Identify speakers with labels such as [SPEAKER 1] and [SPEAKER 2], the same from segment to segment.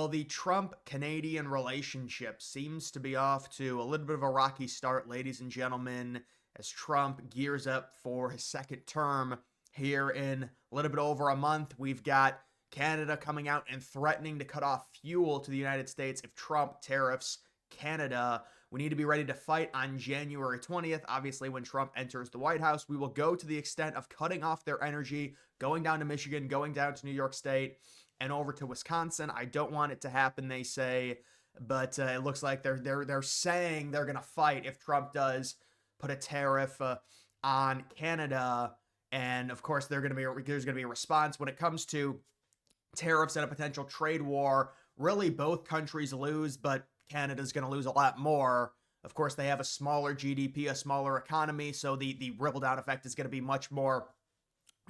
[SPEAKER 1] Well, the Trump-Canadian relationship seems to be off to a little bit of a rocky start, ladies and gentlemen, as Trump gears up for his second term here in a little bit over a month. We've got Canada coming out and threatening to cut off fuel to the United States if Trump tariffs Canada. We need to be ready to fight on January 20th. Obviously, when Trump enters the White House, we will go to the extent of cutting off their energy, going down to Michigan, going down to New York State, and over to Wisconsin. I don't want it to happen, they say, but it looks like they're saying they're going to fight if Trump does put a tariff on Canada. And of course, there's going to be a response when it comes to tariffs and a potential trade war. Really, both countries lose, but Canada's going to lose a lot more. Of course, they have a smaller GDP, a smaller economy, so the ripple down effect is going to be much more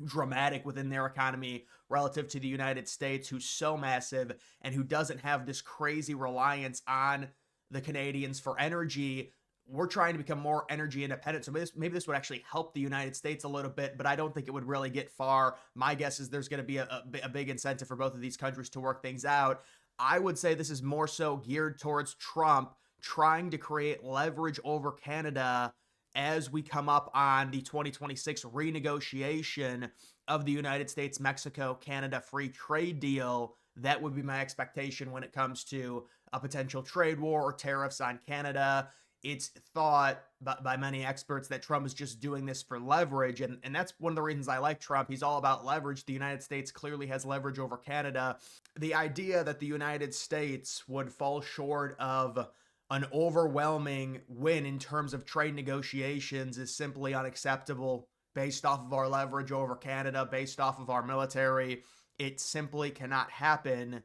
[SPEAKER 1] dramatic within their economy relative to the United States, who's so massive and who doesn't have this crazy reliance on the Canadians for energy. We're trying to become more energy independent. So maybe this would actually help the United States a little bit, but I don't think it would really get far. My guess is there's going to be a big incentive for both of these countries to work things out. I would say this is more so geared towards Trump trying to create leverage over Canada as we come up on the 2026 renegotiation of the United States, Mexico, Canada free trade deal. That would be my expectation when it comes to a potential trade war or tariffs on Canada. It's thought by many experts that Trump is just doing this for leverage. And that's one of the reasons I like Trump. He's all about leverage. The United States clearly has leverage over Canada. The idea that the United States would fall short of an overwhelming win in terms of trade negotiations is simply unacceptable based off of our leverage over Canada, based off of our military. It simply cannot happen.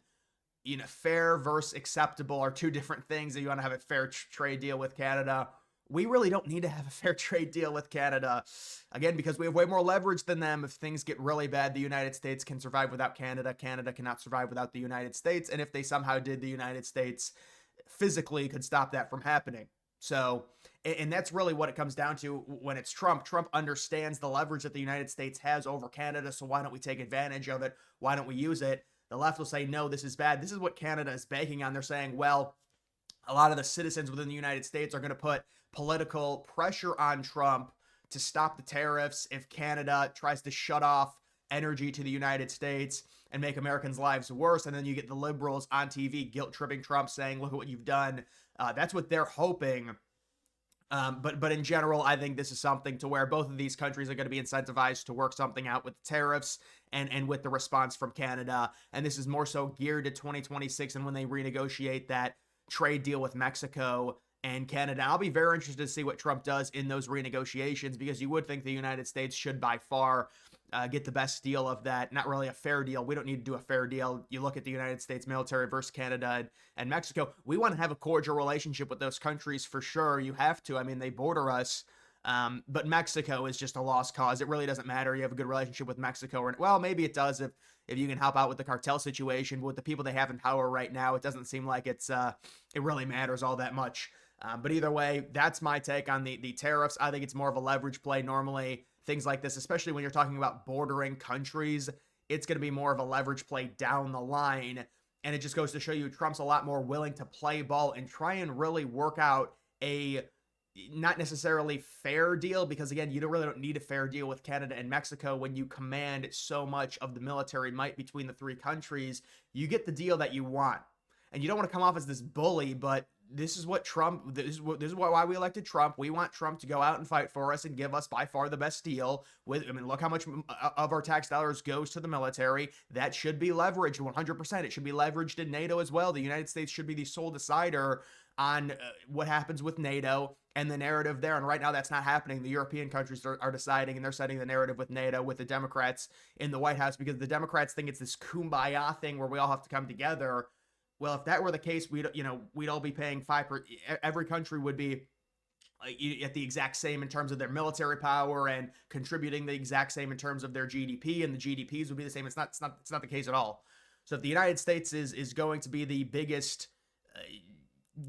[SPEAKER 1] You know, fair versus acceptable are two different things. If you want to have a fair trade deal with Canada, we really don't need to have a fair trade deal with Canada. Again, because we have way more leverage than them. If things get really bad, the United States can survive without Canada. Canada cannot survive without the United States. And if they somehow did, the United States physically could stop that from happening. So, and that's really what it comes down to when it's Trump. Trump understands the leverage that the United States has over Canada. So why don't we take advantage of it? Why don't we use it? The left will say, no, this is bad. This is what Canada is banking on. They're saying, well, a lot of the citizens within the United States are going to put political pressure on Trump to stop the tariffs if Canada tries to shut off energy to the United States and make Americans' lives worse. And then you get the liberals on TV guilt-tripping Trump saying, look at what you've done. That's what they're hoping. But in general, I think this is something to where both of these countries are going to be incentivized to work something out with the tariffs and with the response from Canada. And this is more so geared to 2026 and when they renegotiate that trade deal with Mexico and Canada. I'll be very interested to see what Trump does in those renegotiations, because you would think the United States should by far get the best deal of that. Not really a fair deal. We don't need to do a fair deal. You look at the United States military versus Canada and Mexico. We want to have a cordial relationship with those countries for sure. You have to. I mean, they border us. But Mexico is just a lost cause. It really doesn't matter. You have a good relationship with Mexico, or well, maybe it does if you can help out with the cartel situation. But with the people they have in power right now, it doesn't seem like it really matters all that much. But either way, that's my take on the tariffs. I think it's more of a leverage play normally. Things like this, especially when you're talking about bordering countries, it's going to be more of a leverage play down the line. And it just goes to show you Trump's a lot more willing to play ball and try and really work out a not necessarily fair deal, because again, you don't need a fair deal with Canada and Mexico when you command so much of the military might between the three countries. You get the deal that you want. And you don't want to come off as this bully, but this is why we elected Trump. We want Trump to go out and fight for us and give us by far the best deal. Look how much of our tax dollars goes to the military. That should be leveraged 100%. It should be leveraged in NATO as well. The United States should be the sole decider on what happens with NATO and the narrative there. And right now that's not happening. The European countries are deciding, and they're setting the narrative with NATO, with the Democrats in the White House, because the Democrats think it's this kumbaya thing where we all have to come together. Well, if that were the case, we'd all be paying 5%. Every country would be at the exact same in terms of their military power and contributing the exact same in terms of their GDP, and the GDPs would be the same. It's not the case at all. So if the United States is going to be the biggest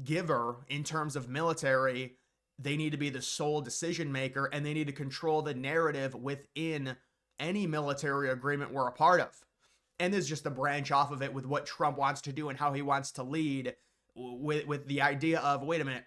[SPEAKER 1] giver in terms of military, they need to be the sole decision maker, and they need to control the narrative within any military agreement we're a part of. And this is just a branch off of it with what Trump wants to do and how he wants to lead, with the idea of, wait a minute,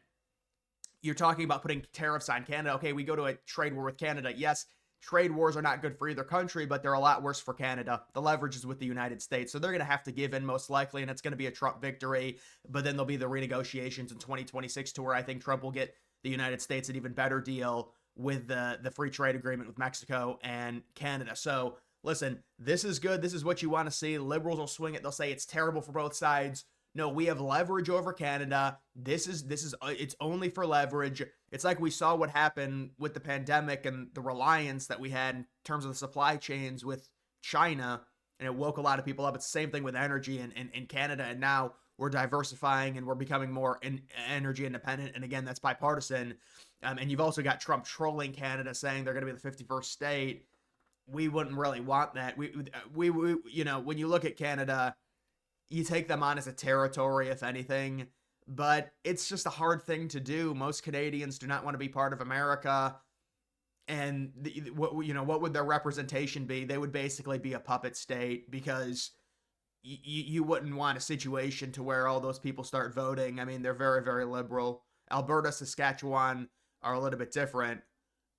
[SPEAKER 1] you're talking about putting tariffs on Canada. Okay, we go to a trade war with Canada. Yes, trade wars are not good for either country, but they're a lot worse for Canada. The leverage is with the United States. So they're going to have to give in most likely, and it's going to be a Trump victory. But then there'll be the renegotiations in 2026 to where I think Trump will get the United States an even better deal with the free trade agreement with Mexico and Canada. So listen, this is good. This is what you want to see. Liberals will swing it. They'll say it's terrible for both sides. No, we have leverage over Canada. This is it's only for leverage. It's like we saw what happened with the pandemic and the reliance that we had in terms of the supply chains with China, and it woke a lot of people up. It's the same thing with energy in Canada, and now we're diversifying and we're becoming more energy independent. And again, that's bipartisan. And you've also got Trump trolling Canada, saying they're going to be the 51st state. We wouldn't really want that. We you know, when you look at Canada, you take them on as a territory, if anything, but it's just a hard thing to do. Most Canadians do not want to be part of America. And what would their representation be? They would basically be a puppet state, because you wouldn't want a situation to where all those people start voting. I mean, they're very, very liberal. Alberta, Saskatchewan are a little bit different,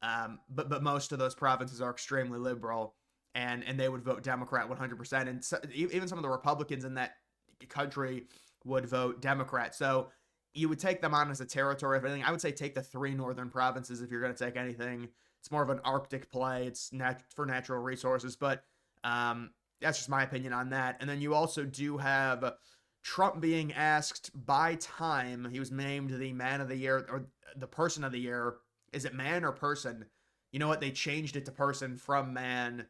[SPEAKER 1] but most of those provinces are extremely liberal, and they would vote Democrat 100%. And so, even some of the Republicans in that country would vote Democrat. So you would take them on as a territory of anything. I would say take the 3 northern provinces if you're going to take anything. It's more of an Arctic play. It's for natural resources, but that's just my opinion on that. And then you also do have Trump being asked by Time. He was named the Man of the Year, or the Person of the Year. Is it man or person? You know what? They changed it to person from man,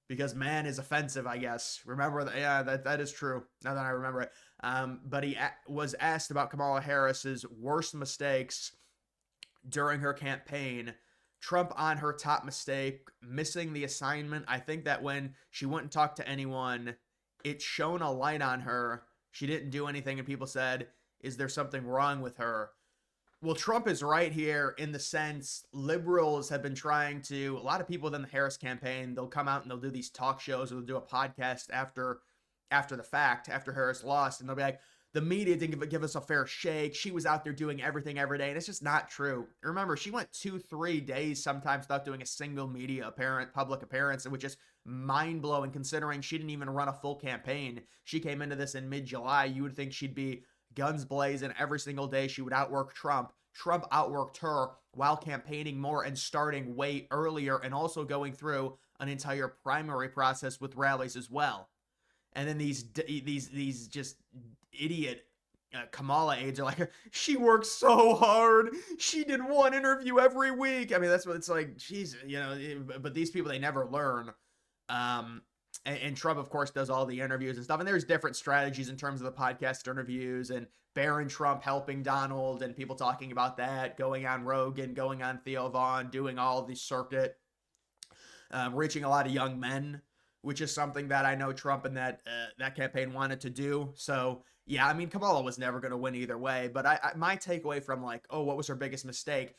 [SPEAKER 1] because man is offensive, I guess. Remember that? Yeah, that is true, now that I remember it. But he was asked about Kamala Harris's worst mistakes during her campaign. Trump on her top mistake, missing the assignment. I think that when she wouldn't talk to anyone, it shone a light on her. She didn't do anything, and people said, is there something wrong with her? Well, Trump is right here in the sense liberals have been trying to, a lot of people within the Harris campaign, they'll come out and they'll do these talk shows, or they'll do a podcast after the fact, after Harris lost, and they'll be like, the media didn't give us a fair shake. She was out there doing everything every day, and it's just not true. Remember, she went 2-3 days sometimes without doing a single public appearance, which is mind-blowing considering she didn't even run a full campaign. She came into this in mid-July. You would think she'd be guns blazing every single day. She would outwork Trump. Trump outworked her while campaigning more and starting way earlier, and also going through an entire primary process with rallies as well. And then these just idiot Kamala aides are like, she works so hard. She did one interview every week. I mean, that's what it's like. Jeez, but these people, they never learn. And Trump, of course, does all the interviews and stuff. And there's different strategies in terms of the podcast interviews, and Barron Trump helping Donald, and people talking about that, going on Rogan, going on Theo Vaughn, doing all the circuit, reaching a lot of young men, which is something that I know Trump and that campaign wanted to do. So, yeah, I mean, Kamala was never going to win either way. But my takeaway from like, oh, what was her biggest mistake?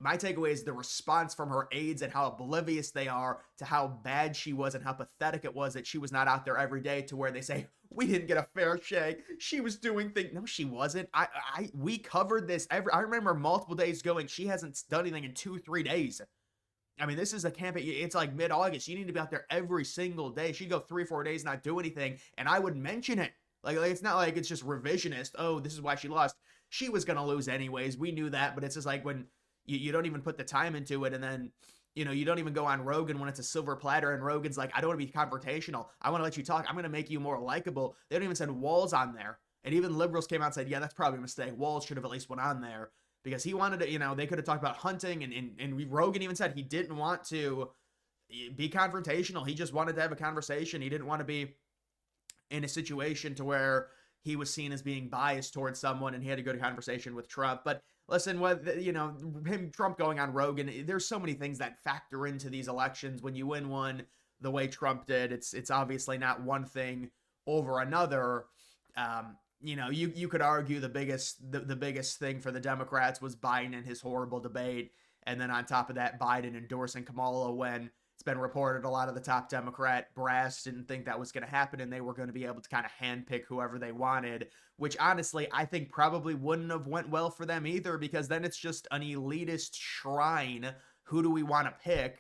[SPEAKER 1] My takeaway is the response from her aides and how oblivious they are to how bad she was and how pathetic it was that she was not out there every day, to where they say, we didn't get a fair shake. She was doing things. No, she wasn't. We covered this. I remember multiple days going, she hasn't done anything in 2-3 days. I mean, this is a campaign. It's like mid-August. You need to be out there every single day. She'd go 3-4 days, not do anything, and I would mention it. Like it's not like it's just revisionist. Oh, this is why she lost. She was going to lose anyways. We knew that, but it's just like when you don't even put the time into it, and then, you don't even go on Rogan when it's a silver platter, and Rogan's like, I don't want to be confrontational. I want to let you talk. I'm going to make you more likable. They don't even send Walz on there. And even liberals came out and said, yeah, that's probably a mistake. Walz should have at least went on there, because he wanted to, they could have talked about hunting, and Rogan even said he didn't want to be confrontational. He just wanted to have a conversation. He didn't want to be in a situation to where he was seen as being biased towards someone, and he had a good conversation with Trump. But listen, Trump going on Rogan, there's so many things that factor into these elections. When you win one the way Trump did, it's obviously not one thing over another. You could argue the biggest thing for the Democrats was Biden and his horrible debate, and then on top of that, Biden endorsing Kamala when It's been reported a lot of the top Democrat brass didn't think that was going to happen, and they were going to be able to kind of handpick whoever they wanted, which honestly I think probably wouldn't have went well for them either, because then it's just an elitist shrine. Who do we want to pick?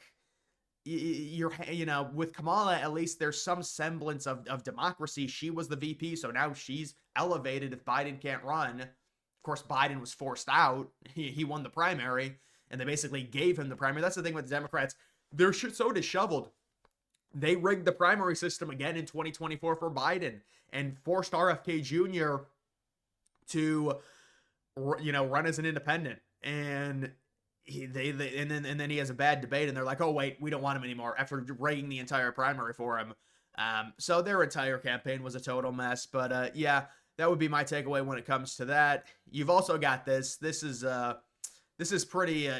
[SPEAKER 1] With Kamala, at least there's some semblance of democracy. She was the VP, so now she's elevated if Biden can't run. Of course, Biden was forced out. He won the primary, and they basically gave him the primary. That's the thing with the Democrats. They're so disheveled. They rigged the primary system again in 2024 for Biden and forced RFK Jr. to, run as an independent. And and then he has a bad debate, and they're like, oh wait, we don't want him anymore after rigging the entire primary for him. So their entire campaign was a total mess. But yeah, that would be my takeaway when it comes to that. You've also got this. This is pretty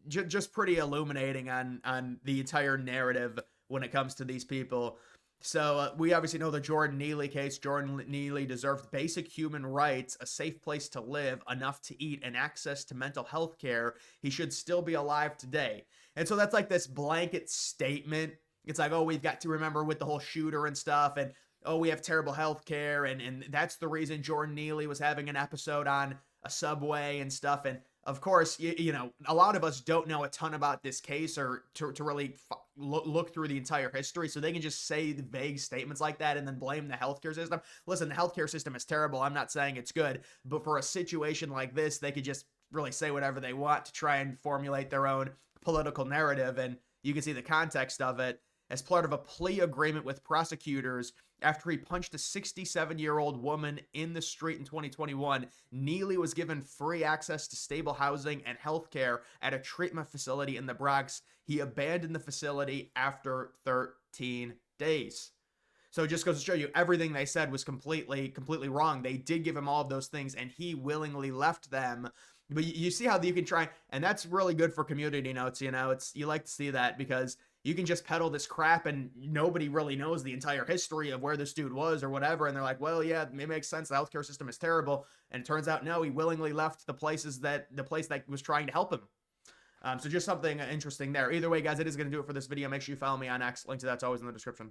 [SPEAKER 1] just pretty illuminating on the entire narrative when it comes to these people. So we obviously know the Jordan Neely case. Jordan Neely deserved basic human rights, a safe place to live, enough to eat, and access to mental health care. He should still be alive today. And so that's like this blanket statement. It's like, oh, we've got to remember with the whole shooter and stuff, and oh, we have terrible health care, and that's the reason Jordan Neely was having an episode on a subway and stuff. And of course, a lot of us don't know a ton about this case or to really look through the entire history, so they can just say the vague statements like that and then blame the healthcare system. Listen, the healthcare system is terrible. I'm not saying it's good, but for a situation like this, they could just really say whatever they want to try and formulate their own political narrative, and you can see the context of it. As part of a plea agreement with prosecutors after he punched a 67-year-old woman in the street in 2021, Neely was given free access to stable housing and health care at a treatment facility in the Bronx. He abandoned the facility after 13 days. So it just goes to show you everything they said was completely wrong. They did give him all of those things, and he willingly left them. But you see how you can try, and that's really good for community notes. You like to see that, because you can just peddle this crap and nobody really knows the entire history of where this dude was or whatever. And they're like, well, yeah, it makes sense. The healthcare system is terrible. And it turns out, no, he willingly left the place that was trying to help him. So just something interesting there. Either way, guys, it is going to do it for this video. Make sure you follow me on X. Link to that's always in the description.